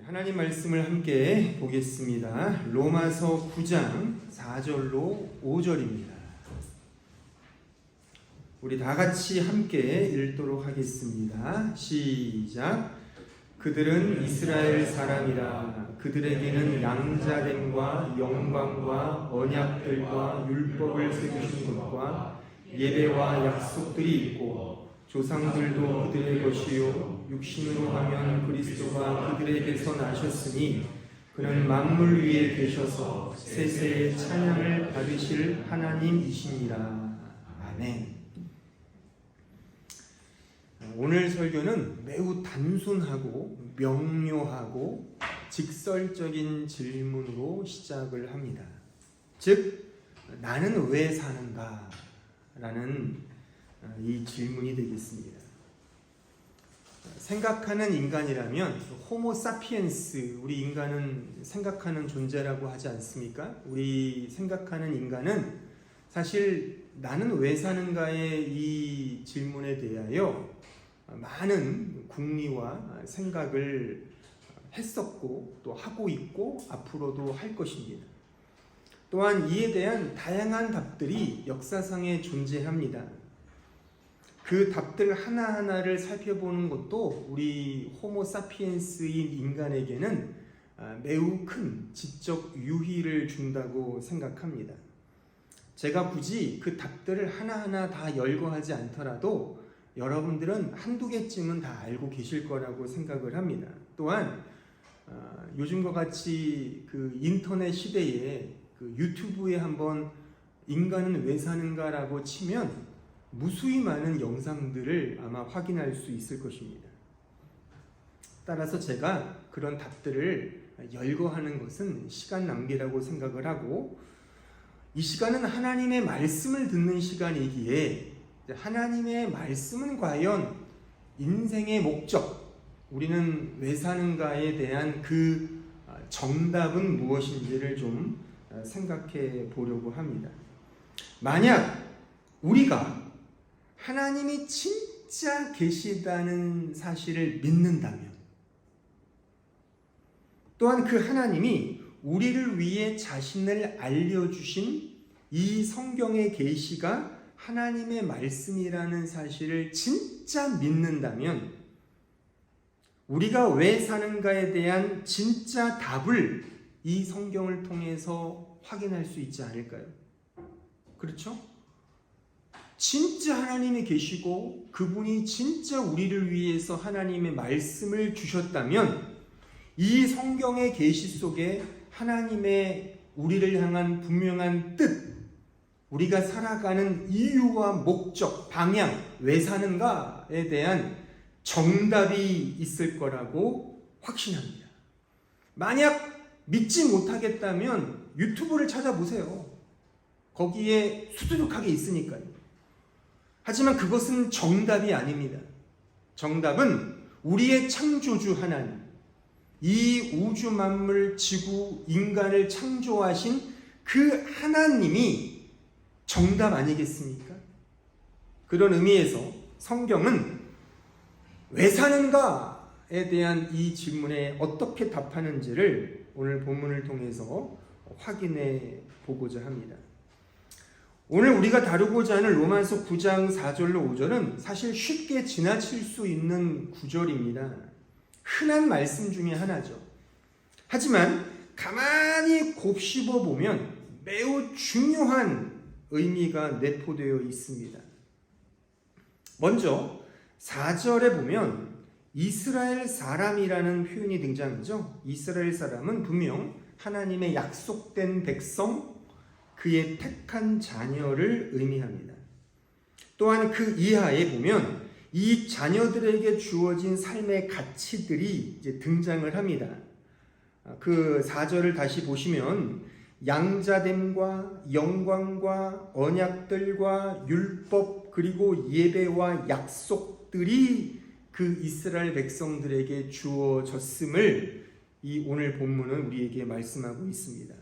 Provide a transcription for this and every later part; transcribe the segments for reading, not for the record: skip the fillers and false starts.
하나님 말씀을 함께 보겠습니다. 로마서 9장 4절로 5절입니다. 우리 다 같이 함께 읽도록 하겠습니다. 시작. 그들은 이스라엘 사람이라. 그들에게는 양자됨과 영광과 언약들과 율법을 세우신 것과 예배와 약속들이 있고 조상들도 그들의 것이요 육신으로 하면 그리스도가 그들에게서 나셨으니 그는 만물 위에 계셔서 세세의 찬양을 받으실 하나님이시니라. 아멘. 오늘 설교는 매우 단순하고 명료하고 직설적인 질문으로 시작을 합니다. 즉, 나는 왜 사는가? 라는 이 질문이 되겠습니다. 생각하는 인간이라면 호모 사피엔스, 우리 인간은 생각하는 존재라고 하지 않습니까? 우리 생각하는 인간은 사실 나는 왜 사는가의 이 질문에 대하여 많은 궁리와 생각을 했었고 또 하고 있고 앞으로도 할 것입니다. 또한 이에 대한 다양한 답들이 역사상에 존재합니다. 그 답들 하나하나를 살펴보는 것도 우리 호모 사피엔스인 인간에게는 매우 큰 지적 유희를 준다고 생각합니다. 제가 굳이 그 답들을 하나하나 다 열거하지 않더라도 여러분들은 한두 개쯤은 다 알고 계실 거라고 생각을 합니다. 또한 요즘과 같이 그 인터넷 시대에 그 유튜브에 한번 인간은 왜 사는가라고 치면 무수히 많은 영상들을 아마 확인할 수 있을 것입니다. 따라서 제가 그런 답들을 열거하는 것은 시간 낭비라고 생각을 하고, 이 시간은 하나님의 말씀을 듣는 시간이기에 하나님의 말씀은 과연 인생의 목적, 우리는 왜 사는가에 대한 그 정답은 무엇인지를 좀 생각해 보려고 합니다. 만약 우리가 하나님이 진짜 계시다는 사실을 믿는다면, 또한 그 하나님이 우리를 위해 자신을 알려주신 이 성경의 계시가 하나님의 말씀이라는 사실을 진짜 믿는다면, 우리가 왜 사는가에 대한 진짜 답을 이 성경을 통해서 확인할 수 있지 않을까요? 그렇죠? 진짜 하나님이 계시고 그분이 진짜 우리를 위해서 하나님의 말씀을 주셨다면 이 성경의 계시 속에 하나님의 우리를 향한 분명한 뜻, 우리가 살아가는 이유와 목적, 방향, 왜 사는가에 대한 정답이 있을 거라고 확신합니다. 만약 믿지 못하겠다면 유튜브를 찾아보세요. 거기에 수두룩하게 있으니까요. 하지만 그것은 정답이 아닙니다. 정답은 우리의 창조주 하나님, 이 우주 만물, 지구, 인간을 창조하신 그 하나님이 정답 아니겠습니까? 그런 의미에서 성경은 왜 사는가에 대한 이 질문에 어떻게 답하는지를 오늘 본문을 통해서 확인해 보고자 합니다. 오늘 우리가 다루고자 하는 로마서 9장 4절로 5절은 사실 쉽게 지나칠 수 있는 구절입니다. 흔한 말씀 중에 하나죠. 하지만 가만히 곱씹어 보면 매우 중요한 의미가 내포되어 있습니다. 먼저 4절에 보면 이스라엘 사람이라는 표현이 등장하죠. 이스라엘 사람은 분명 하나님의 약속된 백성, 그의 택한 자녀를 의미합니다. 또한 그 이하에 보면 이 자녀들에게 주어진 삶의 가치들이 이제 등장을 합니다. 그 4절을 다시 보시면 양자됨과 영광과 언약들과 율법 그리고 예배와 약속들이 그 이스라엘 백성들에게 주어졌음을 이 오늘 본문은 우리에게 말씀하고 있습니다.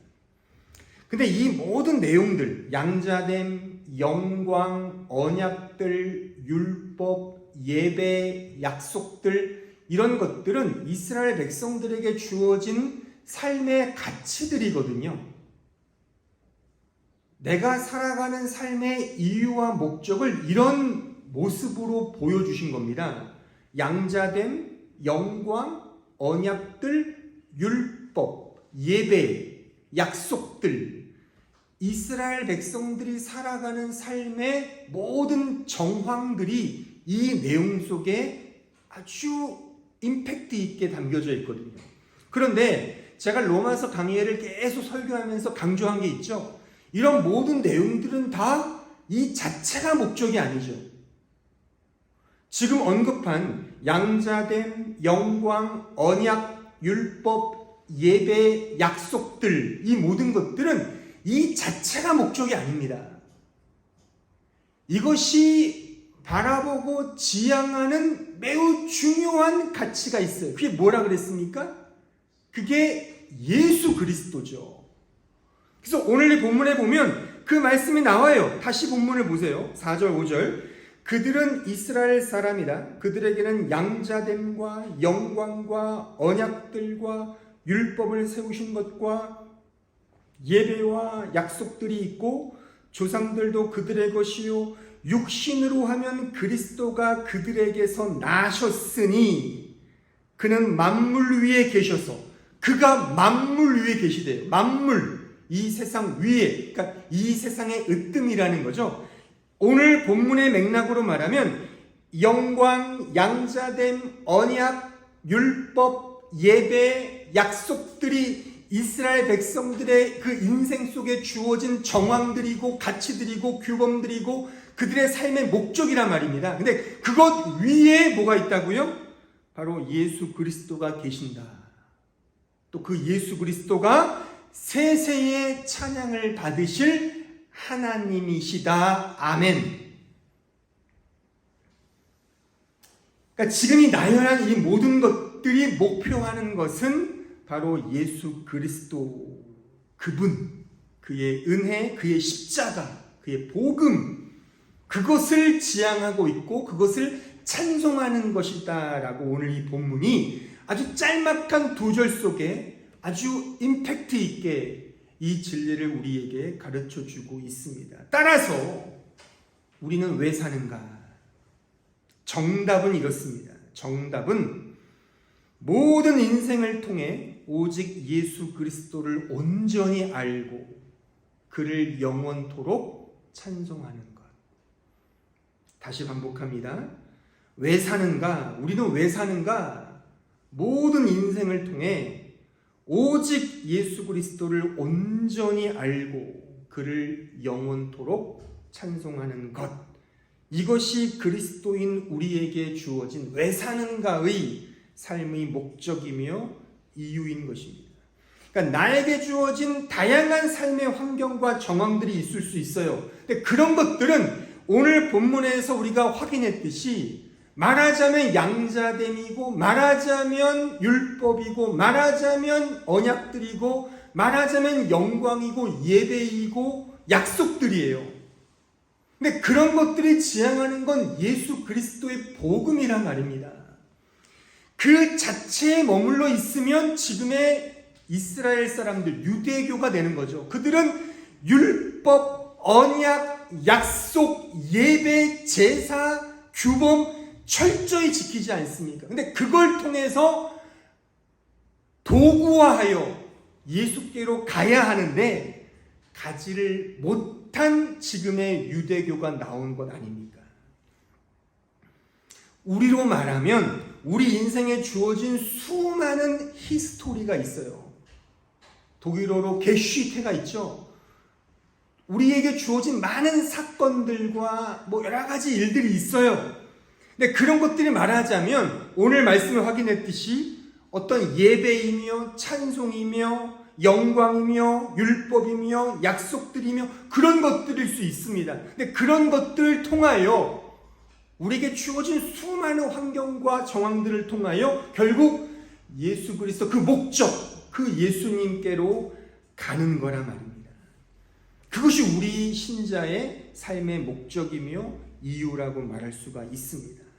근데 이 모든 내용들, 양자됨, 영광, 언약들, 율법, 예배, 약속들, 이런 것들은 이스라엘 백성들에게 주어진 삶의 가치들이거든요. 내가 살아가는 삶의 이유와 목적을 이런 모습으로 보여주신 겁니다. 양자됨, 영광, 언약들, 율법, 예배, 약속들, 이스라엘 백성들이 살아가는 삶의 모든 정황들이 이 내용 속에 아주 임팩트 있게 담겨져 있거든요. 그런데 제가 로마서 강의회를 계속 설교하면서 강조한 게 있죠. 이런 모든 내용들은 다 이 자체가 목적이 아니죠. 지금 언급한 양자됨, 영광, 언약, 율법, 예배, 약속들, 이 모든 것들은 이 자체가 목적이 아닙니다. 이것이 바라보고 지향하는 매우 중요한 가치가 있어요. 그게 뭐라 그랬습니까? 그게 예수 그리스도죠. 그래서 오늘 이 본문에 보면 그 말씀이 나와요. 다시 본문을 보세요. 4절, 5절. 그들은 이스라엘 사람이다. 그들에게는 양자됨과 영광과 언약들과 율법을 세우신 것과 예배와 약속들이 있고 조상들도 그들의 것이요 육신으로 하면 그리스도가 그들에게서 나셨으니 그는 만물 위에 계셔서 그가 만물 위에 계시대요. 만물, 이 세상 위에, 그러니까 이 세상의 으뜸이라는 거죠. 오늘 본문의 맥락으로 말하면 영광, 양자됨, 언약, 율법, 예배, 약속들이 이스라엘 백성들의 그 인생 속에 주어진 정황들이고 가치들이고 규범들이고 그들의 삶의 목적이란 말입니다. 근데 그것 위에 뭐가 있다고요? 바로 예수 그리스도가 계신다. 또 그 예수 그리스도가 세세의 찬양을 받으실 하나님이시다. 아멘. 그러니까 지금 이 나열한 이 모든 것들이 목표하는 것은 바로 예수 그리스도, 그분, 그의 은혜, 그의 십자가, 그의 복음, 그것을 지향하고 있고 그것을 찬송하는 것이다라고 오늘 이 본문이 아주 짤막한 2절 속에 아주 임팩트 있게 이 진리를 우리에게 가르쳐주고 있습니다. 따라서 우리는 왜 사는가? 정답은 이렇습니다. 정답은 모든 인생을 통해 오직 예수 그리스도를 온전히 알고 그를 영원토록 찬송하는 것. 다시 반복합니다. 왜 사는가? 우리는 왜 사는가? 모든 인생을 통해 오직 예수 그리스도를 온전히 알고 그를 영원토록 찬송하는 것. 이것이 그리스도인 우리에게 주어진 왜 사는가의 삶의 목적이며 이유인 것입니다. 그러니까 나에게 주어진 다양한 삶의 환경과 정황들이 있을 수 있어요. 근데 그런 것들은 오늘 본문에서 우리가 확인했듯이 말하자면 양자됨이고 말하자면 율법이고 말하자면 언약들이고 말하자면 영광이고 예배이고 약속들이에요. 근데 그런 것들이 지향하는 건 예수 그리스도의 복음이란 말입니다. 그 자체에 머물러 있으면 지금의 이스라엘 사람들, 유대교가 되는 거죠. 그들은 율법, 언약, 약속, 예배, 제사, 규범 철저히 지키지 않습니까? 근데 그걸 통해서 도구화하여 예수께로 가야 하는데 가지를 못한 지금의 유대교가 나온 것 아닙니까? 우리로 말하면 우리 인생에 주어진 수많은 히스토리가 있어요. 독일어로 게슈테가 있죠. 우리에게 주어진 많은 사건들과 여러 가지 일들이 있어요. 근데 그런 것들이 말하자면 오늘 말씀을 확인했듯이 어떤 예배이며 찬송이며 영광이며 율법이며 약속들이며 그런 것들일 수 있습니다. 근데 그런 것들을 통하여 우리에게 주어진 수많은 환경과 정황들을 통하여 결국 예수 그리스도 그 목적, 그 예수님께로 가는 거란 말입니다. 그것이 우리 신자의 삶의 목적이며 이유라고 말할 수가 있습니다.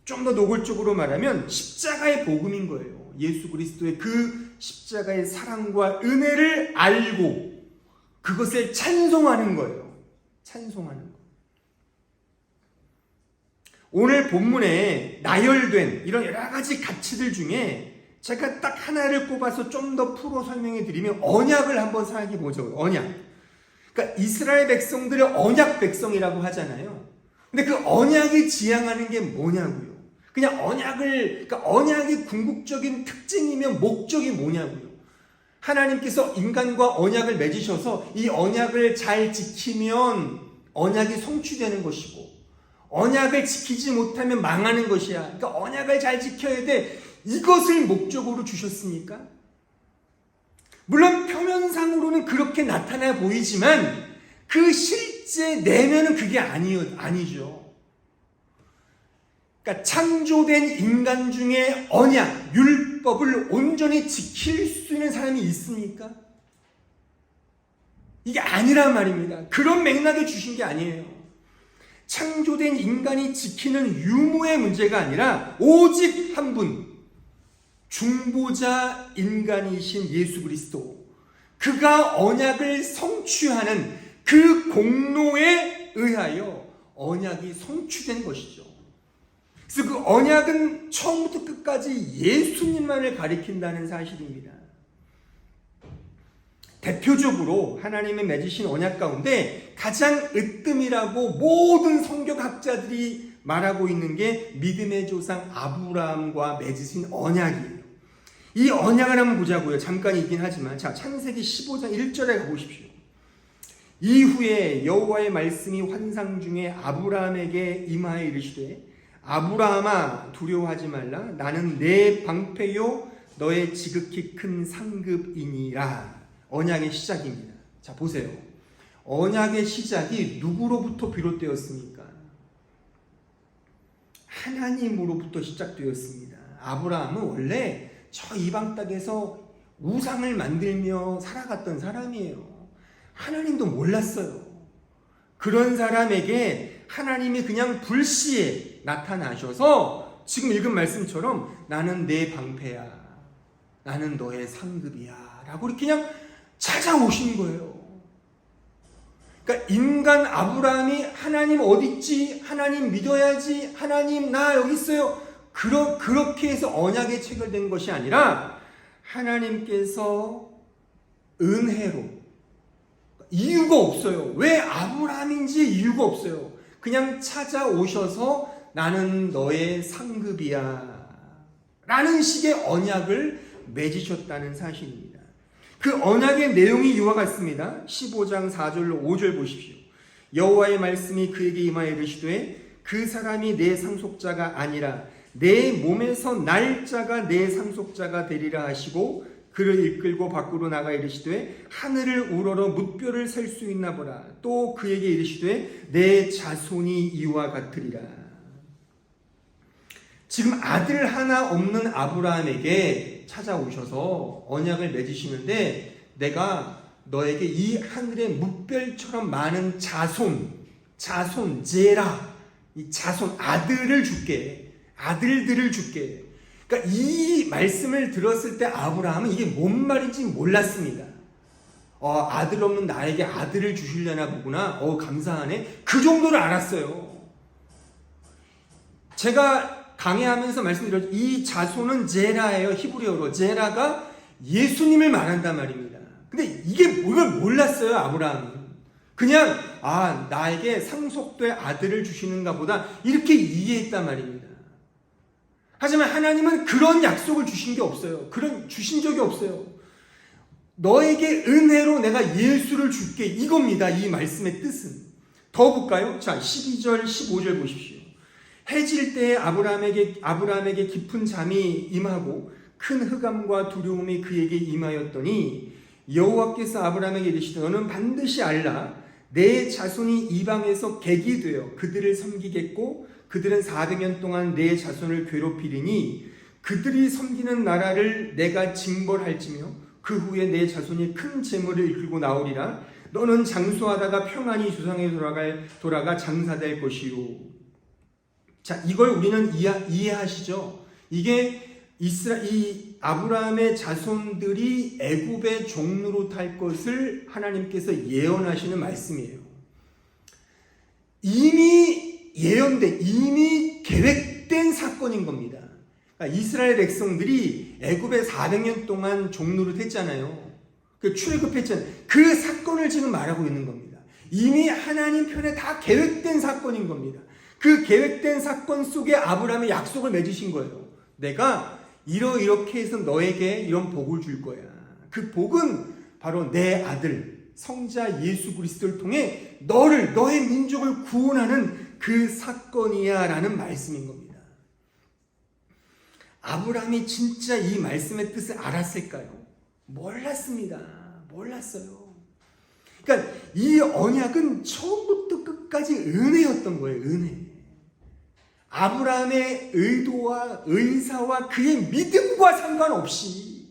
좀 더 노골적으로 말하면 십자가의 복음인 거예요. 예수 그리스도의 그 십자가의 사랑과 은혜를 알고 그것을 찬송하는 거예요. 찬송하는 거. 오늘 본문에 나열된 이런 여러 가지 가치들 중에 제가 딱 하나를 꼽아서 좀 더 풀어 설명해 드리면 언약을 한번 생각해 보죠. 언약. 그러니까 이스라엘 백성들을 언약 백성이라고 하잖아요. 근데 그 언약이 지향하는 게 뭐냐고요. 그냥 그러니까 언약의 궁극적인 특징이면 목적이 뭐냐고요. 하나님께서 인간과 언약을 맺으셔서 이 언약을 잘 지키면 언약이 성취되는 것이고 언약을 지키지 못하면 망하는 것이야. 그러니까 언약을 잘 지켜야 돼. 이것을 목적으로 주셨습니까? 물론 표면상으로는 그렇게 나타나 보이지만 그 실제 내면은 그게 아니죠. 그러니까 창조된 인간 중에 언약, 율법을 온전히 지킬 수 있는 사람이 있습니까? 이게 아니란 말입니다. 그런 맥락에 주신 게 아니에요. 창조된 인간이 지키는 유무의 문제가 아니라 오직 한 분, 중보자 인간이신 예수 그리스도, 그가 언약을 성취하는 그 공로에 의하여 언약이 성취된 것이죠. 그래서 그 언약은 처음부터 끝까지 예수님만을 가리킨다는 사실입니다. 대표적으로 하나님의 맺으신 언약 가운데 가장 으뜸이라고 모든 성경학자들이 말하고 있는 게 믿음의 조상 아브라함과 맺으신 언약이에요. 이 언약을 한번 보자고요. 잠깐이긴 하지만 자, 창세기 15장 1절에 가보십시오. 이후에 여호와의 말씀이 환상 중에 아브라함에게 임하여 이르시되 아브라함아 두려워하지 말라. 나는 내 방패요 너의 지극히 큰 상급이니라. 언약의 시작입니다. 자, 보세요. 언약의 시작이 누구로부터 비롯되었습니까? 하나님으로부터 시작되었습니다. 아브라함은 원래 저 이방 땅에서 우상을 만들며 살아갔던 사람이에요. 하나님도 몰랐어요. 그런 사람에게 하나님이 그냥 불시에 나타나셔서 지금 읽은 말씀처럼 나는 내 방패야, 나는 너의 상급이야 라고 이렇게 그냥 찾아오신 거예요. 그러니까 인간 아브라함이 하나님 어딨지? 하나님 믿어야지? 하나님 나 여기 있어요. 그렇게 해서 언약에 체결된 것이 아니라 하나님께서 은혜로, 이유가 없어요. 왜 아브라함인지 이유가 없어요. 그냥 찾아오셔서 나는 너의 상급이야 라는 식의 언약을 맺으셨다는 사실입니다. 그 언약의 내용이 이와 같습니다. 15장 4절로 5절 보십시오. 여호와의 말씀이 그에게 임하여 이르시되 그 사람이 내 상속자가 아니라 내 몸에서 날 자가 내 상속자가 되리라 하시고 그를 이끌고 밖으로 나가 이르시되 하늘을 우러러 뭇별을 셀 수 있나 보라. 또 그에게 이르시되 내 자손이 이와 같으리라. 지금 아들 하나 없는 아브라함에게 찾아오셔서 언약을 맺으시는데 내가 너에게 이 하늘의 뭇별처럼 많은 자손 제라, 이 자손 아들을 줄게, 아들들을 줄게. 그러니까 이 말씀을 들었을 때 아브라함은 이게 뭔 말인지 몰랐습니다. 아들 없는 나에게 아들을 주시려나 보구나. 감사하네. 그 정도를 알았어요. 제가 강해하면서 말씀드렸죠. 이 자손은 제라예요. 히브리어로. 제라가 예수님을 말한단 말입니다. 근데 이게 뭘 몰랐어요, 아브라함은. 그냥 나에게 상속될 아들을 주시는가 보다 이렇게 이해했단 말입니다. 하지만 하나님은 그런 약속을 주신 게 없어요. 주신 적이 없어요. 너에게 은혜로 내가 예수를 줄게, 이겁니다. 이 말씀의 뜻은. 더 볼까요? 자, 12절 15절 보십시오. 해질 때에 아브라함에게 깊은 잠이 임하고 큰 흑암과 두려움이 그에게 임하였더니 여호와께서 아브라함에게 이르시되 너는 반드시 알라. 내 자손이 이방에서 객이 되어 그들을 섬기겠고 그들은 400년 동안 내 자손을 괴롭히리니 그들이 섬기는 나라를 내가 징벌할지며 그 후에 내 자손이 큰 재물을 이끌고 나오리라. 너는 장수하다가 평안히 조상에 돌아가 장사될 것이요. 자, 이걸 우리는 이해하시죠? 이게 이 아브라함의 자손들이 애굽의 종로로 탈 것을 하나님께서 예언하시는 말씀이에요. 이미 예언된, 이미 계획된 사건인 겁니다. 그러니까 이스라엘 백성들이 애굽에 400년 동안 종노릇 했잖아요. 출애굽했잖아요. 그 사건을 지금 말하고 있는 겁니다. 이미 하나님 편에 다 계획된 사건인 겁니다. 그 계획된 사건 속에 아브라함의 약속을 맺으신 거예요. 내가 이렇게 해서 너에게 이런 복을 줄 거야. 그 복은 바로 내 아들 성자 예수 그리스도를 통해 너의 민족을 구원하는 그 사건이야 라는 말씀인 겁니다. 아브라함이 진짜 이 말씀의 뜻을 알았을까요? 몰랐습니다. 몰랐어요. 그러니까 이 언약은 처음부터 끝까지 은혜였던 거예요. 은혜. 아브라함의 의도와 의사와 그의 믿음과 상관없이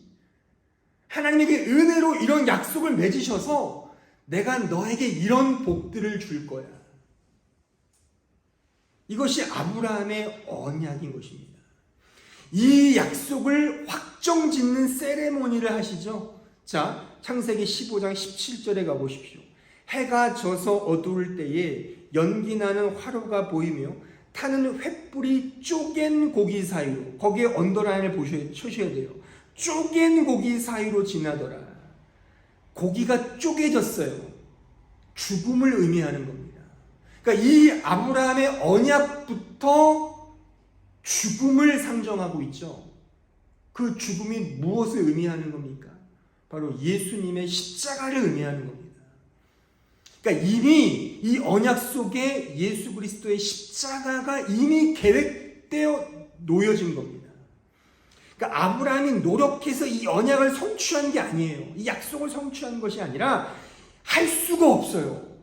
하나님에게 은혜로 이런 약속을 맺으셔서 내가 너에게 이런 복들을 줄 거야. 이것이 아브라함의 언약인 것입니다. 이 약속을 확정짓는 세레모니를 하시죠. 자, 창세기 15장 17절에 가보십시오. 해가 져서 어두울 때에 연기나는 화로가 보이며 타는 횃불이 쪼갠 고기 사이로, 거기에 언더라인을 쳐셔야 돼요. 쪼갠 고기 사이로 지나더라. 고기가 쪼개졌어요. 죽음을 의미하는 겁니다. 그러니까 이 아브라함의 언약부터 죽음을 상정하고 있죠. 그 죽음이 무엇을 의미하는 겁니까? 바로 예수님의 십자가를 의미하는 겁니다. 그러니까 이미 이 언약 속에 예수 그리스도의 십자가가 이미 계획되어 놓여진 겁니다. 그러니까 아브라함이 노력해서 이 언약을 성취한 게 아니에요. 이 약속을 성취한 것이 아니라 할 수가 없어요.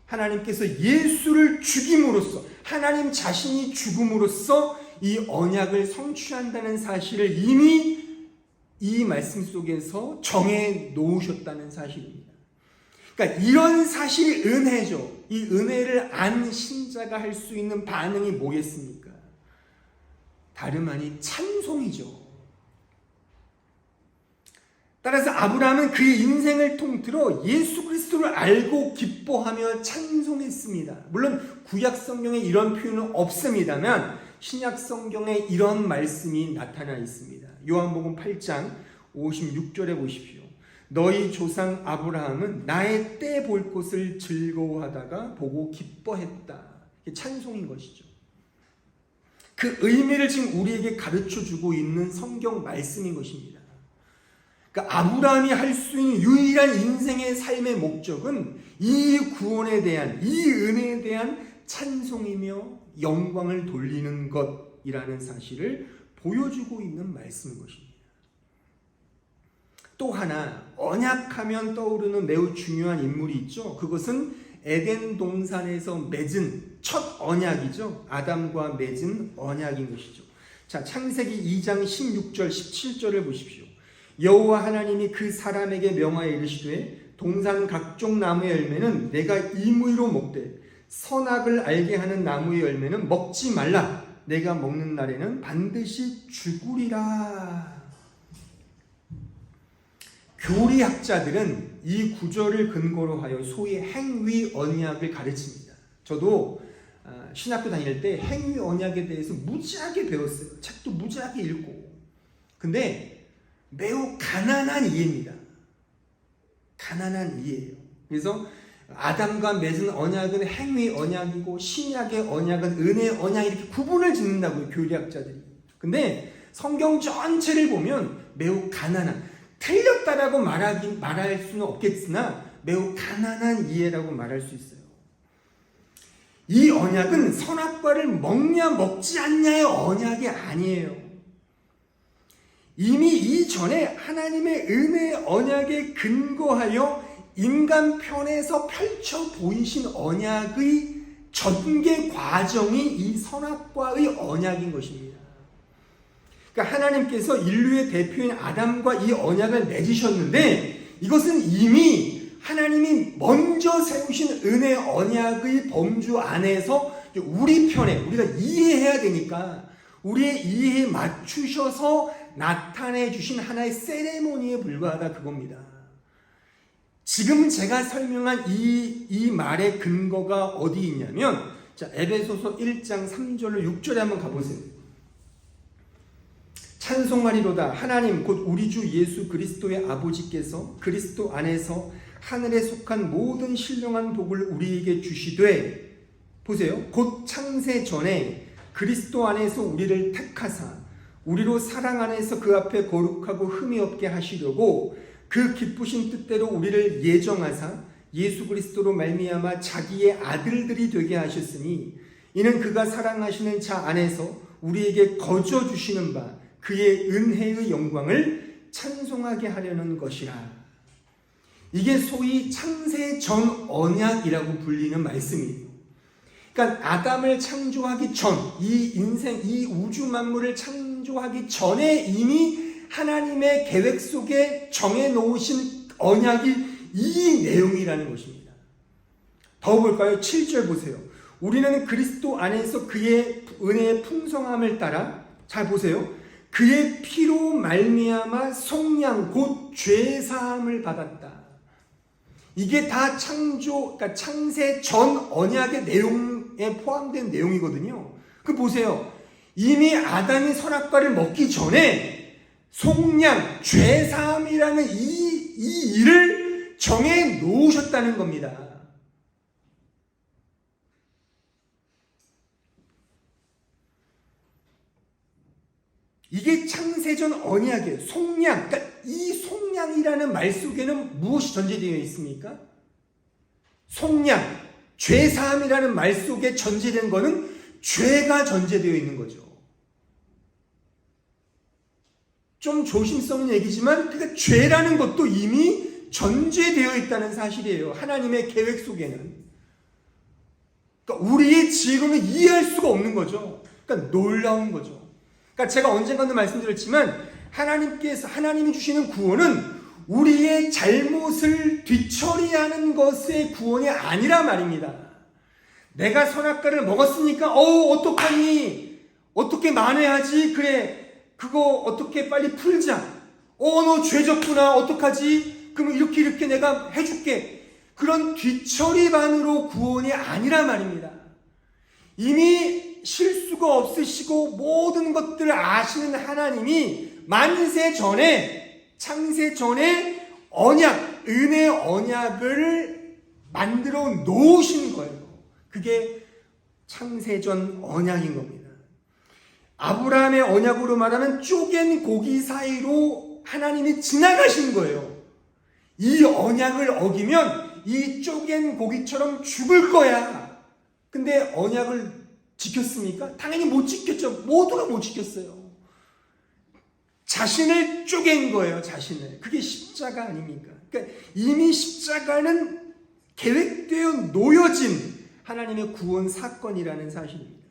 하나님께서 예수를 죽임으로써, 하나님 자신이 죽음으로써 이 언약을 성취한다는 사실을 이미 이 말씀 속에서 정해 놓으셨다는 사실입니다. 그러니까 이런 사실이 은혜죠. 이 은혜를 안 신자가 할 수 있는 반응이 뭐겠습니까? 다름 아닌 찬송이죠. 따라서 아브라함은 그의 인생을 통틀어 예수 그리스도를 알고 기뻐하며 찬송했습니다. 물론 구약 성경에 이런 표현은 없습니다만 신약 성경에 이런 말씀이 나타나 있습니다. 요한복음 8장 56절에 보십시오. 너희 조상 아브라함은 나의 때 볼 것을 즐거워하다가 보고 기뻐했다. 이게 찬송인 것이죠. 그 의미를 지금 우리에게 가르쳐주고 있는 성경 말씀인 것입니다. 그러니까 아브라함이 할 수 있는 유일한 인생의 삶의 목적은 이 구원에 대한, 이 은혜에 대한 찬송이며 영광을 돌리는 것이라는 사실을 보여주고 있는 말씀인 것입니다. 또 하나, 언약하면 떠오르는 매우 중요한 인물이 있죠. 그것은 에덴 동산에서 맺은 첫 언약이죠. 아담과 맺은 언약인 것이죠. 자, 창세기 2장 16절 17절을 보십시오. 여호와 하나님이 그 사람에게 명하여 이르시되 동산 각종 나무의 열매는 내가 임의로 먹되 선악을 알게 하는 나무의 열매는 먹지 말라. 내가 먹는 날에는 반드시 죽으리라. 교리학자들은 이 구절을 근거로 하여 소위 행위 언약을 가르칩니다. 저도 신학교 다닐 때 행위 언약에 대해서 무지하게 배웠어요. 책도 무지하게 읽고. 근데 매우 가난한 이해입니다. 가난한 이해예요. 그래서 아담과 맺은 언약은 행위 언약이고 신약의 언약은 은혜 언약, 이렇게 구분을 짓는다고요, 교리학자들이. 근데 성경 전체를 보면 매우 가난한, 틀렸다라고 말할 수는 없겠으나 매우 가난한 이해라고 말할 수 있어요. 이 언약은 선악과를 먹냐 먹지 않냐의 언약이 아니에요. 이미 이전에 하나님의 은혜 언약에 근거하여 인간 편에서 펼쳐 보이신 언약의 전개 과정이 이 선악과의 언약인 것입니다. 그러니까 하나님께서 인류의 대표인 아담과 이 언약을 맺으셨는데 이것은 이미 하나님이 먼저 세우신 은혜 언약의 범주 안에서 우리 편에 우리가 이해해야 되니까 우리의 이해에 맞추셔서 나타내 주신 하나의 세레모니에 불과하다 그겁니다. 지금 제가 설명한 이 말의 근거가 어디 있냐면 자, 에베소서 1장 3절로 6절에 한번 가보세요. 찬송하리로다 하나님 곧 우리 주 예수 그리스도의 아버지께서 그리스도 안에서 하늘에 속한 모든 신령한 복을 우리에게 주시되 보세요. 곧 창세 전에 그리스도 안에서 우리를 택하사 우리로 사랑 안에서 그 앞에 거룩하고 흠이 없게 하시려고 그 기쁘신 뜻대로 우리를 예정하사 예수 그리스도로 말미암아 자기의 아들들이 되게 하셨으니 이는 그가 사랑하시는 자 안에서 우리에게 거저 주시는 바 그의 은혜의 영광을 찬송하게 하려는 것이라. 이게 소위 창세 전 언약이라고 불리는 말씀이에요. 그러니까 아담을 창조하기 전, 이 인생, 이 우주 만물을 창조하기 전에 이미 하나님의 계획 속에 정해놓으신 언약이 이 내용이라는 것입니다. 더 볼까요? 7절 보세요. 우리는 그리스도 안에서 그의 은혜의 풍성함을 따라 잘 보세요. 그의 피로 말미암아 속량 곧 죄사함을 받았다. 이게 다 그러니까 창세 전 언약의 내용에 포함된 내용이거든요. 그 보세요. 이미 아담이 선악과를 먹기 전에 속량, 죄사함이라는 이 일을 정해 놓으셨다는 겁니다. 이게 창세전 언약이에요. 속량. 그러니까 이 속량이라는 말 속에는 무엇이 전제되어 있습니까? 속량, 죄사함이라는 말 속에 전제된 것은 죄가 전제되어 있는 거죠. 좀 조심스러운 얘기지만 그러니까 죄라는 것도 이미 전제되어 있다는 사실이에요. 하나님의 계획 속에는. 그러니까 우리의 지혜로는 이해할 수가 없는 거죠. 그러니까 놀라운 거죠. 그러니까 제가 언젠가도 말씀드렸지만 하나님이 주시는 구원은 우리의 잘못을 뒤처리하는 것의 구원이 아니라 말입니다. 내가 선악과를 먹었으니까 어떡하니? 어떻게 만회하지? 그래 그거 어떻게 빨리 풀자. 너 죄졌구나. 어떡하지? 그럼 이렇게 내가 해줄게. 그런 뒤처리반으로 구원이 아니라 말입니다. 이미 실수가 없으시고 모든 것들을 아시는 하나님이 만세 전에 창세 전에 은혜 언약을 만들어 놓으신 거예요. 그게 창세전 언약인 겁니다. 아브라함의 언약으로 말하면 쪼갠 고기 사이로 하나님이 지나가신 거예요. 이 언약을 어기면 이 쪼갠 고기처럼 죽을 거야. 근데 언약을 지켰습니까? 당연히 못 지켰죠. 모두가 못 지켰어요. 자신을 쪼갠 거예요. 자신을. 그게 십자가 아닙니까? 그러니까 이미 십자가는 계획되어 놓여진 하나님의 구원 사건이라는 사실입니다.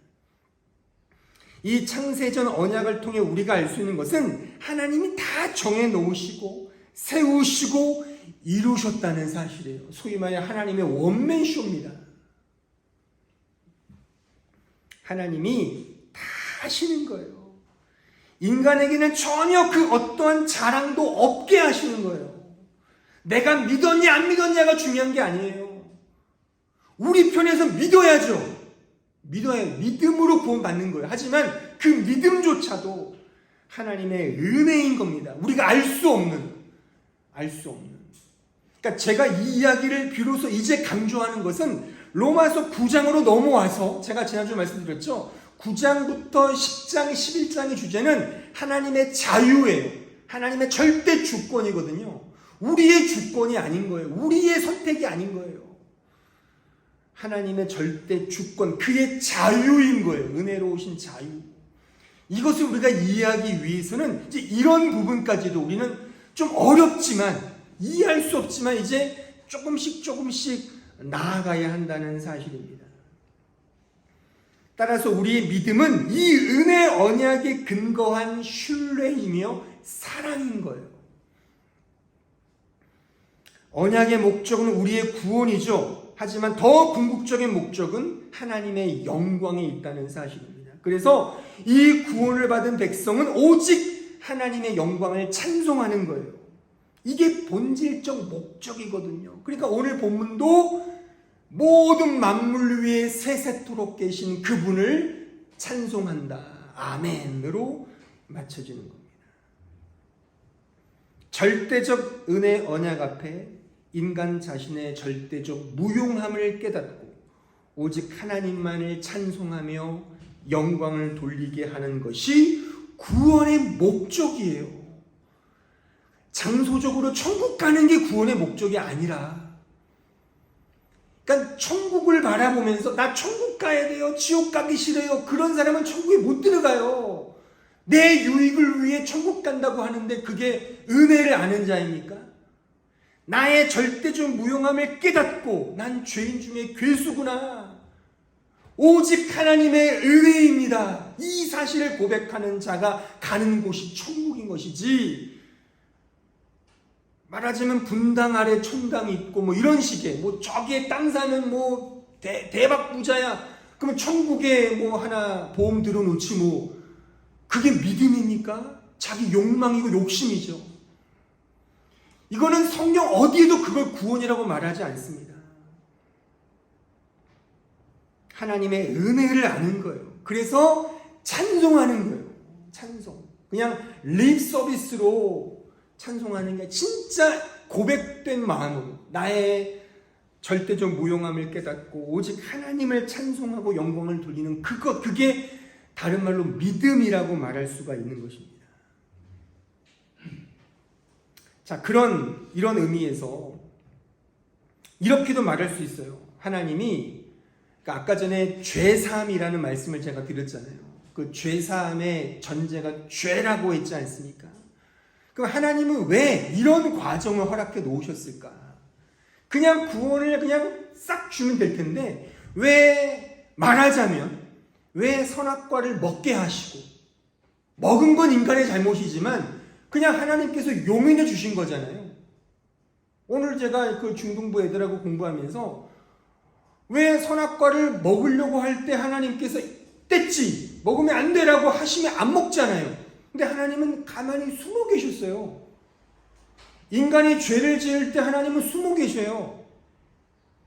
이 창세전 언약을 통해 우리가 알 수 있는 것은 하나님이 다 정해놓으시고 세우시고 이루셨다는 사실이에요. 소위 말해 하나님의 원맨쇼입니다. 하나님이 다 하시는 거예요. 인간에게는 전혀 그 어떠한 자랑도 없게 하시는 거예요. 내가 믿었냐 안 믿었냐가 중요한 게 아니에요. 우리 편에서 믿어야죠. 믿음으로 구원받는 거예요. 하지만 그 믿음조차도 하나님의 은혜인 겁니다. 우리가 알 수 없는. 그러니까 제가 이 이야기를 비로소 이제 강조하는 것은 로마서 9장으로 넘어와서 제가 지난주에 말씀드렸죠. 9장부터 10장, 11장의 주제는 하나님의 자유예요. 하나님의 절대 주권이거든요. 우리의 주권이 아닌 거예요. 우리의 선택이 아닌 거예요. 하나님의 절대 주권, 그의 자유인 거예요. 은혜로우신 자유. 이것을 우리가 이해하기 위해서는 이제 이런 부분까지도 우리는 좀 어렵지만 이해할 수 없지만 이제 조금씩 나아가야 한다는 사실입니다. 따라서 우리의 믿음은 이 은혜 언약에 근거한 신뢰이며 사랑인 거예요. 언약의 목적은 우리의 구원이죠. 하지만 더 궁극적인 목적은 하나님의 영광에 있다는 사실입니다. 그래서 이 구원을 받은 백성은 오직 하나님의 영광을 찬송하는 거예요. 이게 본질적 목적이거든요. 그러니까 오늘 본문도 모든 만물 위에 세세토록 계신 그분을 찬송한다. 아멘으로 맞춰지는 겁니다. 절대적 은혜 언약 앞에 인간 자신의 절대적 무용함을 깨닫고 오직 하나님만을 찬송하며 영광을 돌리게 하는 것이 구원의 목적이에요. 장소적으로 천국 가는 게 구원의 목적이 아니라, 그러니까 천국을 바라보면서 나 천국 가야 돼요, 지옥 가기 싫어요, 그런 사람은 천국에 못 들어가요. 내 유익을 위해 천국 간다고 하는데 그게 은혜를 아는 자입니까? 나의 절대적 무용함을 깨닫고 난 죄인 중에 괴수구나, 오직 하나님의 은혜입니다, 이 사실을 고백하는 자가 가는 곳이 천국인 것이지, 말하자면 분당 아래 천당이 있고 뭐 이런 식의, 뭐 저기에 땅 사면 뭐 대박 부자야, 그러면 천국에 뭐 하나 보험 들어놓지 뭐, 그게 믿음입니까? 자기 욕망이고 욕심이죠. 이거는 성경 어디에도 그걸 구원이라고 말하지 않습니다. 하나님의 은혜를 아는 거예요. 그래서 찬송하는 거예요. 찬송. 그냥 립 서비스로 찬송하는 게 진짜 고백된 마음으로 나의 절대적 무용함을 깨닫고 오직 하나님을 찬송하고 영광을 돌리는 그게 다른 말로 믿음이라고 말할 수가 있는 것입니다. 자, 이런 의미에서 이렇게도 말할 수 있어요. 하나님이, 그러니까 아까 전에 죄사함이라는 말씀을 제가 드렸잖아요. 그 죄사함의 전제가 죄라고 했지 않습니까? 그럼 하나님은 왜 이런 과정을 허락해 놓으셨을까? 그냥 구원을 그냥 싹 주면 될 텐데, 왜 말하자면 왜 선악과를 먹게 하시고, 먹은 건 인간의 잘못이지만 그냥 하나님께서 용인해 주신 거잖아요. 오늘 제가 그 중등부 애들하고 공부하면서 왜 선악과를 먹으려고 할 때 하나님께서 뗐지, 먹으면 안 되라고 하시면 안 먹잖아요. 근데 하나님은 가만히 숨어 계셨어요. 인간이 죄를 지을 때 하나님은 숨어 계셔요.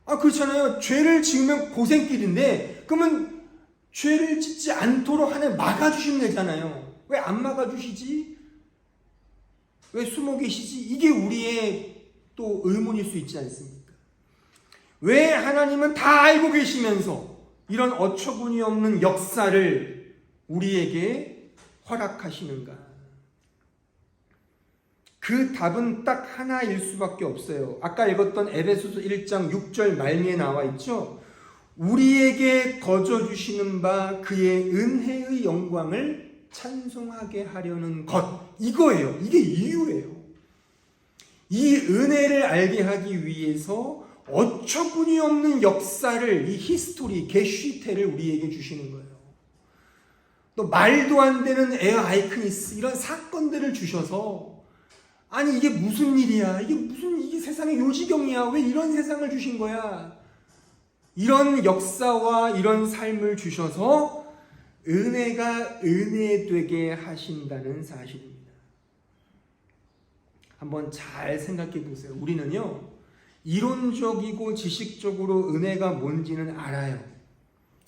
그렇잖아요. 죄를 지으면 고생길인데, 그러면 죄를 짓지 않도록 하나님 막아주시면 되잖아요. 왜 안 막아주시지? 왜 숨어 계시지? 이게 우리의 또 의문일 수 있지 않습니까? 왜 하나님은 다 알고 계시면서 이런 어처구니 없는 역사를 우리에게 허락하시는가? 그 답은 딱 하나일 수밖에 없어요. 아까 읽었던 에베소서 1장 6절 말미에 나와 있죠. 우리에게 거저 주시는 바 그의 은혜의 영광을 찬송하게 하려는 것, 이거예요. 이게 이유예요. 이 은혜를 알게 하기 위해서 어처구니 없는 역사를, 이 히스토리, 게슈테를 우리에게 주시는 거예요. 또 말도 안 되는 에어 아이크니스, 이런 사건들을 주셔서, 아니 이게 무슨 일이야, 이게 세상의 요지경이야, 왜 이런 세상을 주신 거야, 이런 역사와 이런 삶을 주셔서 은혜가 은혜되게 하신다는 사실입니다. 한번 잘 생각해 보세요. 우리는요, 이론적이고 지식적으로 은혜가 뭔지는 알아요.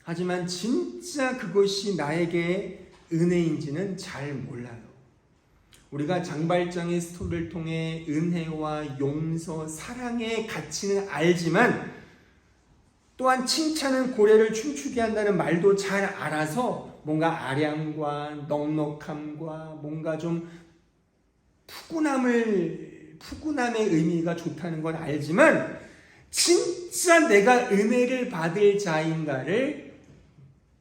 하지만 진짜 그것이 나에게 은혜인지는 잘 몰라요. 우리가 장발장의 스토리를 통해 은혜와 용서, 사랑의 가치는 알지만, 또한 칭찬은 고래를 춤추게 한다는 말도 잘 알아서 뭔가 아량과 넉넉함과 뭔가 좀 푸근함의 의미가 좋다는 건 알지만, 진짜 내가 은혜를 받을 자인가를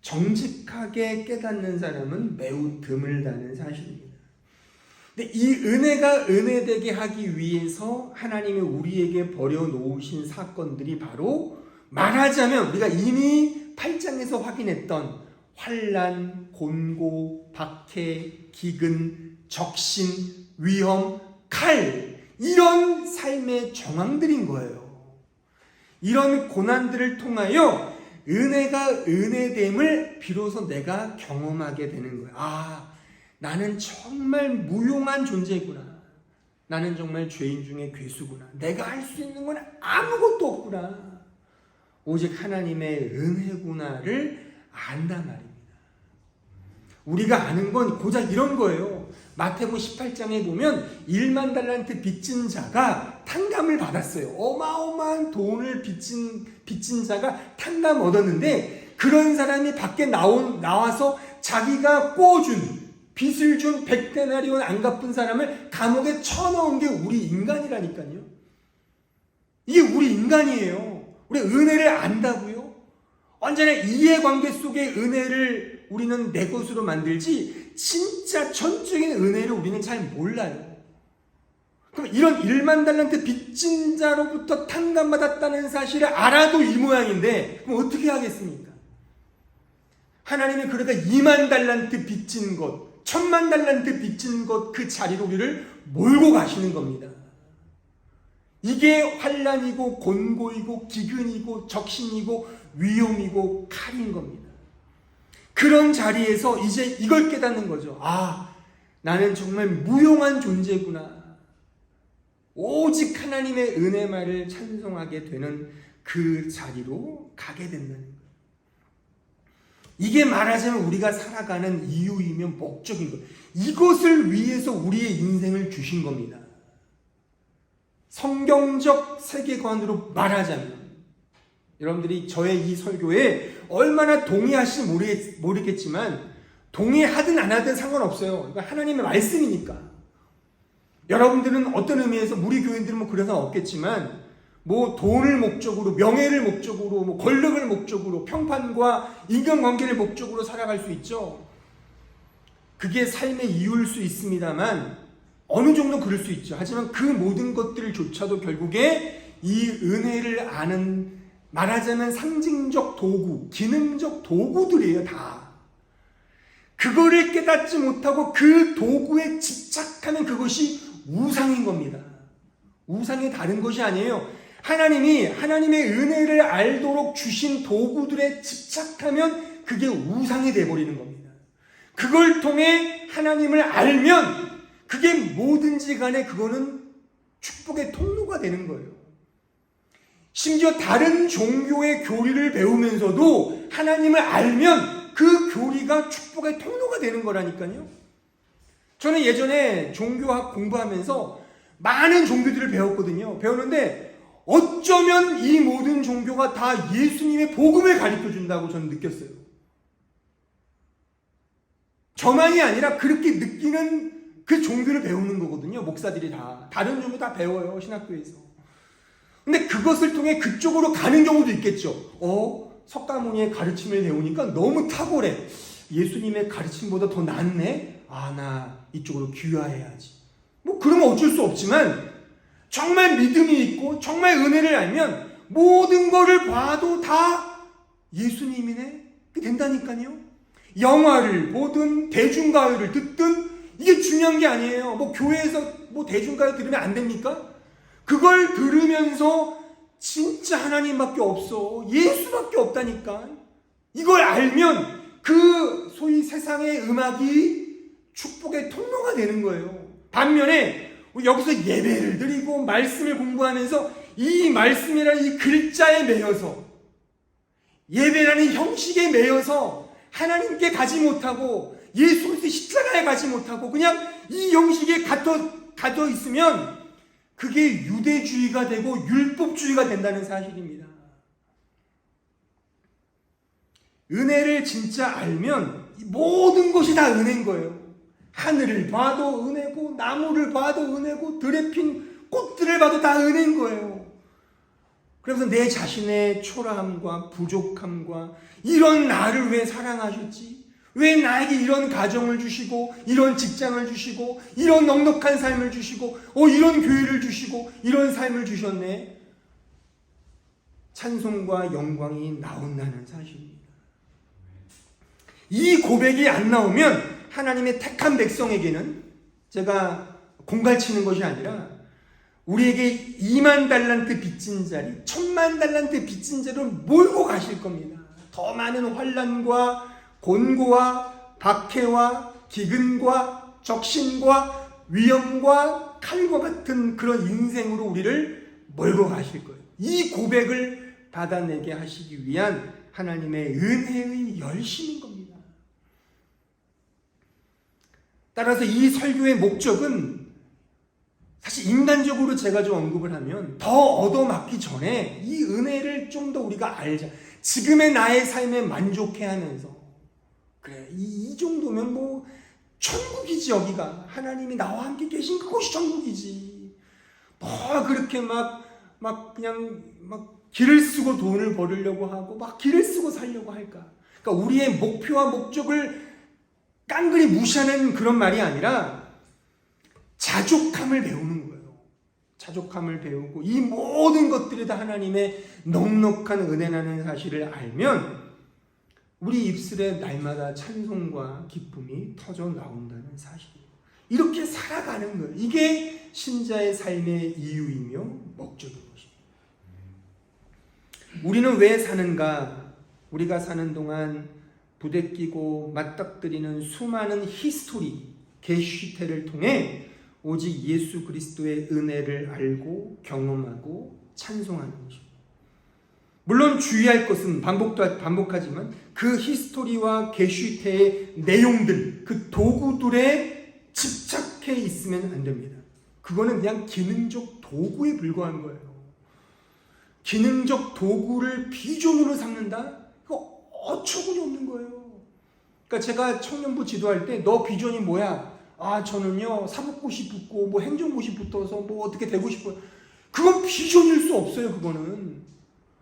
정직하게 깨닫는 사람은 매우 드물다는 사실입니다. 근데 이 은혜가 은혜되게 하기 위해서 하나님이 우리에게 버려놓으신 사건들이 바로, 말하자면 우리가 이미 8장에서 확인했던 환난, 곤고, 박해, 기근, 적신, 위험, 칼, 이런 삶의 정황들인 거예요. 이런 고난들을 통하여 은혜가 은혜됨을 비로소 내가 경험하게 되는 거예요. 아, 나는 정말 무용한 존재구나. 나는 정말 죄인 중에 괴수구나. 내가 할 수 있는 건 아무것도 없구나. 오직 하나님의 은혜구나를 안단 말입니다. 우리가 아는 건 고작 이런 거예요. 마태복음 18장에 보면 1만 달란트 빚진 자가 탕감을 받았어요. 어마어마한 돈을 빚진 자가 탕감 얻었는데, 그런 사람이 밖에 나와서 자기가 꿔준 빚을 준 100데나리온 안 갚은 사람을 감옥에 쳐넣은 게 우리 인간이라니까요. 이게 우리 인간이에요. 우리 은혜를 안다고요? 언제나 이해관계 속의 은혜를 우리는 내 것으로 만들지 진짜 전적인 은혜를 우리는 잘 몰라요. 그럼 이런 1만 달란트 빚진 자로부터 탕감받았다는 사실을 알아도 이 모양인데 그럼 어떻게 하겠습니까? 하나님이 그러니까 2만 달란트 빚진 것, 1000만 달란트 빚진 것, 그 자리로 우리를 몰고 가시는 겁니다. 이게 환난이고 곤고이고 기근이고 적신이고 위험이고 칼인 겁니다. 그런 자리에서 이제 이걸 깨닫는 거죠. 아, 나는 정말 무용한 존재구나. 오직 하나님의 은혜만을 찬송하게 되는 그 자리로 가게 된다는 거예요. 이게 말하자면 우리가 살아가는 이유이며 목적인 거예요. 이것을 위해서 우리의 인생을 주신 겁니다. 성경적 세계관으로 말하자면, 여러분들이 저의 이 설교에 얼마나 동의하실지 모르겠지만 동의하든 안 하든 상관없어요. 이거 하나님의 말씀이니까. 여러분들은 어떤 의미에서, 우리 교인들은 뭐 그래서 없겠지만 뭐 돈을 목적으로, 명예를 목적으로, 뭐 권력을 목적으로, 평판과 인간관계를 목적으로 살아갈 수 있죠. 그게 삶의 이유일 수 있습니다만 어느 정도 그럴 수 있죠. 하지만 그 모든 것들조차도 결국에 이 은혜를 아는, 말하자면 상징적 도구, 기능적 도구들이에요. 다. 그거를 깨닫지 못하고 그 도구에 집착하면 그것이 우상인 겁니다. 우상이 다른 것이 아니에요. 하나님이 하나님의 은혜를 알도록 주신 도구들에 집착하면 그게 우상이 되어버리는 겁니다. 그걸 통해 하나님을 알면 그게 뭐든지 간에 그거는 축복의 통로가 되는 거예요. 심지어 다른 종교의 교리를 배우면서도 하나님을 알면 그 교리가 축복의 통로가 되는 거라니까요. 저는 예전에 종교학 공부하면서 많은 종교들을 배웠거든요. 배웠는데 어쩌면 이 모든 종교가 다 예수님의 복음을 가르쳐 준다고 저는 느꼈어요. 저만이 아니라 그렇게 느끼는 그 종교를 배우는 거거든요. 목사들이 다. 다른 종교 다 배워요. 신학교에서. 근데 그것을 통해 그쪽으로 가는 경우도 있겠죠. 석가모니의 가르침을 배우니까 너무 탁월해. 예수님의 가르침보다 더 낫네? 아, 나 이쪽으로 귀화해야지. 뭐 그러면 어쩔 수 없지만 정말 믿음이 있고 정말 은혜를 알면 모든 거를 봐도 다 예수님이네? 그게 된다니까요. 영화를 보든 대중가요를 듣든 이게 중요한 게 아니에요. 뭐 교회에서 뭐 대중가요 들으면 안 됩니까? 그걸 들으면서 진짜 하나님밖에 없어. 예수밖에 없다니까. 이걸 알면 그 소위 세상의 음악이 축복의 통로가 되는 거예요. 반면에 여기서 예배를 드리고 말씀을 공부하면서 이 말씀이라는 이 글자에 매여서, 예배라는 형식에 매여서 하나님께 가지 못하고 예수 그리스도의 십자가에 가지 못하고 그냥 이 형식에 갇혀 있으면 그게 유대주의가 되고 율법주의가 된다는 사실입니다. 은혜를 진짜 알면 모든 것이 다 은혜인 거예요. 하늘을 봐도 은혜고, 나무를 봐도 은혜고, 들에 핀 꽃들을 봐도 다 은혜인 거예요. 그래서 내 자신의 초라함과 부족함과 이런 나를 왜 사랑하셨지? 왜 나에게 이런 가정을 주시고, 이런 직장을 주시고, 이런 넉넉한 삶을 주시고, 이런 교회를 주시고, 이런 삶을 주셨네? 찬송과 영광이 나온다는 사실입니다. 이 고백이 안 나오면 하나님의 택한 백성에게는, 제가 공갈치는 것이 아니라 우리에게 2만 달란트 빚진 자리, 1000만 달란트 빚진 자를 몰고 가실 겁니다. 더 많은 환난과 곤고와 박해와 기근과 적신과 위험과 칼과 같은 그런 인생으로 우리를 몰고 가실 거예요. 이 고백을 받아내게 하시기 위한 하나님의 은혜의 열심인 겁니다. 따라서 이 설교의 목적은 사실 인간적으로 제가 좀 언급을 하면 더 얻어맞기 전에 이 은혜를 좀 더 우리가 알자. 지금의 나의 삶에 만족해하면서 그래 이 정도면 뭐 천국이지. 여기가 하나님이 나와 함께 계신 그곳이 천국이지. 뭐 그렇게 막 그냥 길을 쓰고 돈을 벌으려고 하고 막 길을 쓰고 살려고 할까. 그러니까 우리의 목표와 목적을 깡그리 무시하는 그런 말이 아니라 자족함을 배우는 거예요. 자족함을 배우고 이 모든 것들이 다 하나님의 넉넉한 은혜라는 사실을 알면 우리 입술에 날마다 찬송과 기쁨이 터져 나온다는 사실이에요. 이렇게 살아가는 거예요. 이게 신자의 삶의 이유이며 목적인 것입니다. 우리는 왜 사는가? 우리가 사는 동안 부대끼고 맞닥뜨리는 수많은 히스토리, 게슈테를 통해 오직 예수 그리스도의 은혜를 알고 경험하고 찬송하는 것입니다. 물론 주의할 것은 반복하지만 그 히스토리와 게슈테의 내용들, 그 도구들에 집착해 있으면 안 됩니다. 그거는 그냥 기능적 도구에 불과한 거예요. 기능적 도구를 비전으로 삼는다? 이거 어처구니 없는 거예요. 그러니까 제가 청년부 지도할 때 너 비전이 뭐야? 아 저는요 사법고시 붙고 뭐 행정고시 붙어서 뭐 어떻게 되고 싶어요. 그건 비전일 수 없어요. 그거는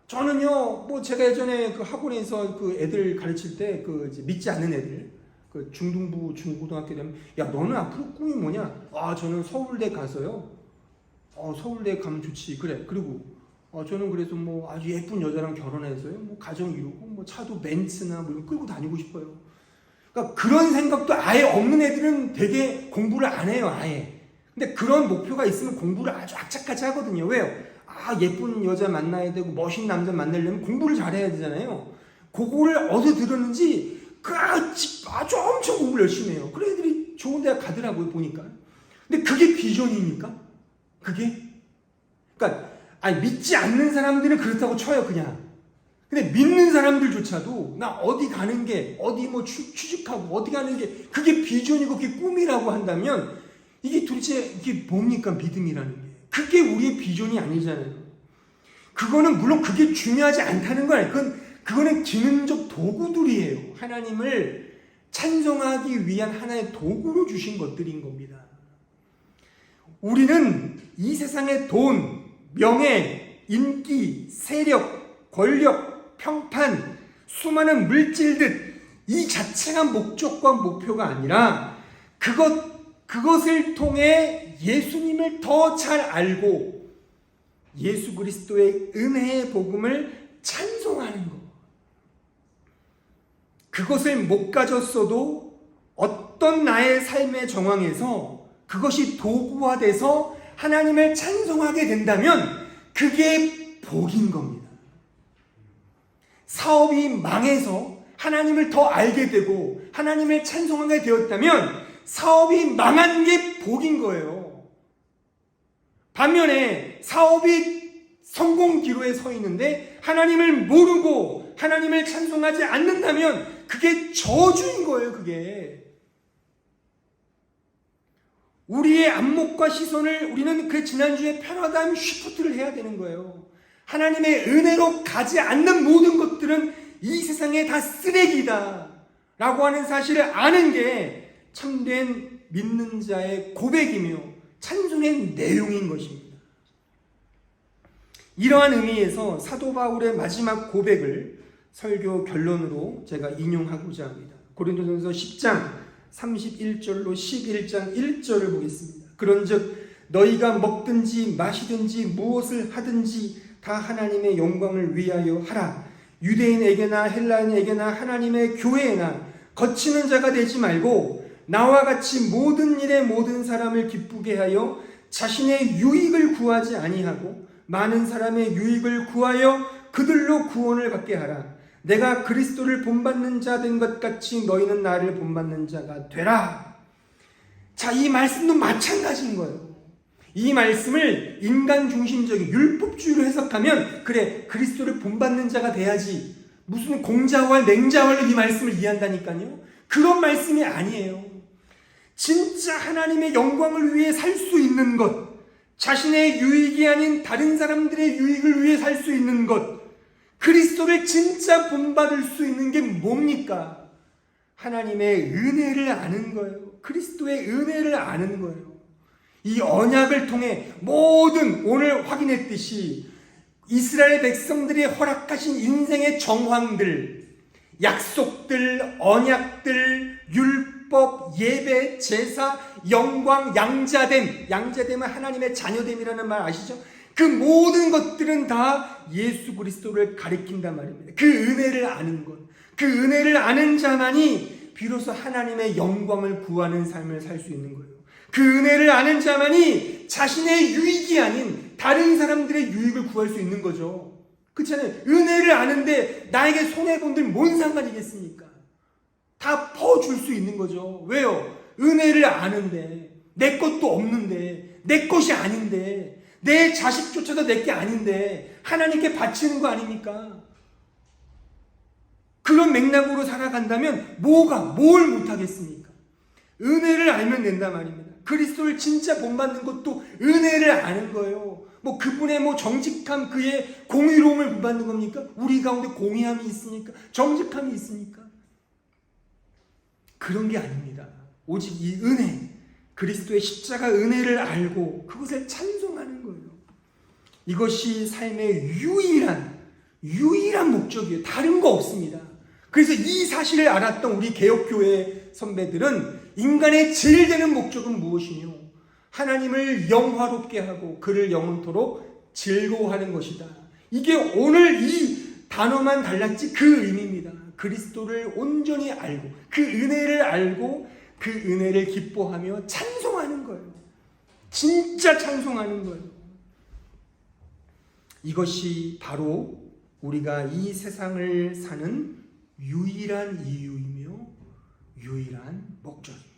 저는요 뭐 제가 예전에 그 학원에서 그 애들 가르칠 때 그 믿지 않는 애들 그 중등부 중고등학교 되면 야 너는 앞으로 꿈이 뭐냐? 아 저는 서울대 가서요. 서울대 가면 좋지. 그래. 그리고 저는 그래서 뭐 아주 예쁜 여자랑 결혼해서요 뭐 가정 이루고 뭐 차도 벤츠나 뭐 이런 끌고 다니고 싶어요. 그러니까 그런 생각도 아예 없는 애들은 되게 공부를 안 해요. 아예. 근데 그런 목표가 있으면 공부를 아주 악착같이 하거든요. 왜요? 아 예쁜 여자 만나야 되고 멋있는 남자 만나려면 공부를 잘해야 되잖아요. 그거를 어디서 들었는지 아주 엄청 공부를 열심히 해요. 그런 애들이 좋은 대학 가더라고요. 보니까. 근데 그게 비전입니까? 그게? 그러니까 믿지 않는 사람들은 그렇다고 쳐요. 그냥. 근데 믿는 사람들조차도 나 어디 가는 게 어디 뭐 취직하고 어디 가는 게 그게 비전이고 그게 꿈이라고 한다면 이게 도대체 이게 뭡니까? 믿음이라는 게. 그게 우리의 비전이 아니잖아요. 그거는 물론 그게 중요하지 않다는 건 아니에요. 그거는 기능적 도구들이에요. 하나님을 찬송하기 위한 하나의 도구로 주신 것들인 겁니다. 우리는 이 세상의 돈, 명예, 인기, 세력, 권력, 평판, 수많은 물질들 이 자체가 목적과 목표가 아니라 그것을 통해 예수님을 더 잘 알고 예수 그리스도의 은혜의 복음을 찬송하는 것. 그것을 못 가졌어도 어떤 나의 삶의 정황에서 그것이 도구화돼서 하나님을 찬송하게 된다면 그게 복인 겁니다. 사업이 망해서 하나님을 더 알게 되고 하나님을 찬송하게 되었다면 사업이 망한 게 복인 거예요. 반면에 사업이 성공 기로에 서 있는데 하나님을 모르고 하나님을 찬송하지 않는다면 그게 저주인 거예요. 그게 우리의 안목과 시선을 우리는 그 지난주에 패러다임 쉬프트를 해야 되는 거예요. 하나님의 은혜로 가지 않는 모든 것들은 이 세상에 다 쓰레기다 라고 하는 사실을 아는 게 참된 믿는 자의 고백이며 찬송의 내용인 것입니다. 이러한 의미에서 사도 바울의 마지막 고백을 설교 결론으로 제가 인용하고자 합니다. 고린도전서 10장 31절로 11장 1절을 보겠습니다. 그런즉 너희가 먹든지 마시든지 무엇을 하든지 다 하나님의 영광을 위하여 하라. 유대인에게나 헬라인에게나 하나님의 교회에나 거치는 자가 되지 말고 나와 같이 모든 일에 모든 사람을 기쁘게 하여 자신의 유익을 구하지 아니하고 많은 사람의 유익을 구하여 그들로 구원을 받게 하라. 내가 그리스도를 본받는 자 된 것 같이 너희는 나를 본받는 자가 되라. 자, 이 말씀도 마찬가지인 거예요. 이 말씀을 인간 중심적인 율법주의로 해석하면 그래, 그리스도를 본받는 자가 돼야지, 무슨 공자활 맹자활로 이 말씀을 이해한다니까요. 그런 말씀이 아니에요. 진짜 하나님의 영광을 위해 살 수 있는 것, 자신의 유익이 아닌 다른 사람들의 유익을 위해 살 수 있는 것, 그리스도를 진짜 본받을 수 있는 게 뭡니까? 하나님의 은혜를 아는 거예요. 그리스도의 은혜를 아는 거예요. 이 언약을 통해 모든, 오늘 확인했듯이 이스라엘 백성들이 허락하신 인생의 정황들, 약속들, 언약들, 율법, 예배, 제사, 영광, 양자됨, 양자됨은 하나님의 자녀됨이라는 말 아시죠? 그 모든 것들은 다 예수 그리스도를 가리킨단 말입니다. 그 은혜를 아는 것, 그 은혜를 아는 자만이 비로소 하나님의 영광을 구하는 삶을 살 수 있는 거예요. 그 은혜를 아는 자만이 자신의 유익이 아닌 다른 사람들의 유익을 구할 수 있는 거죠. 그렇잖아요. 은혜를 아는데 나에게 손해본들 뭔 상관이겠습니까? 다 퍼줄 수 있는 거죠. 왜요? 은혜를 아는데, 내 것도 없는데, 내 것이 아닌데, 내 자식조차도 내 게 아닌데 하나님께 바치는 거 아닙니까? 그런 맥락으로 살아간다면 뭘 못하겠습니까? 은혜를 알면 된단 말입니다. 그리스도를 진짜 본받는 것도 은혜를 아는 거예요. 그분의 정직함, 그의 공의로움을 본받는 겁니까? 우리 가운데 공의함이 있습니까? 정직함이 있습니까? 그런 게 아닙니다. 오직 이 은혜, 그리스도의 십자가 은혜를 알고 그것을 찬송하는 거예요. 이것이 삶의 유일한 목적이에요. 다른 거 없습니다. 그래서 이 사실을 알았던 우리 개혁교회 선배들은 인간의 제일 되는 목적은 무엇이며 하나님을 영화롭게 하고 그를 영원토록 즐거워하는 것이다. 이게 오늘 이 단어만 달랐지 그 의미입니다. 그리스도를 온전히 알고 그 은혜를 알고 그 은혜를 기뻐하며 찬송하는 거예요. 진짜 찬송하는 거예요. 이것이 바로 우리가 이 세상을 사는 유일한 이유이며 유일한 목적입니다.